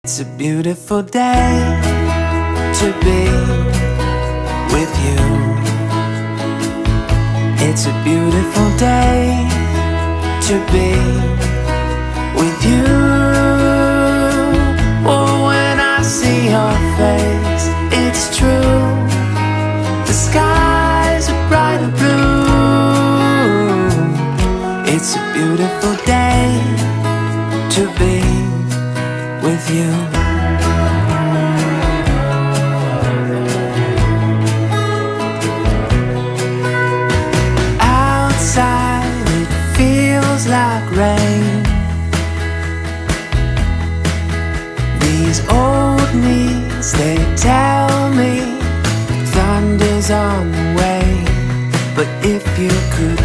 It's a beautiful day to be with you. It's a beautiful day to be with you. Oh, when I see your face, it's true. The skies are bright and blue. It's a beautiful day to be with you. Outside it feels like rain. These old knees, they tell me thunder's on the way. But if you could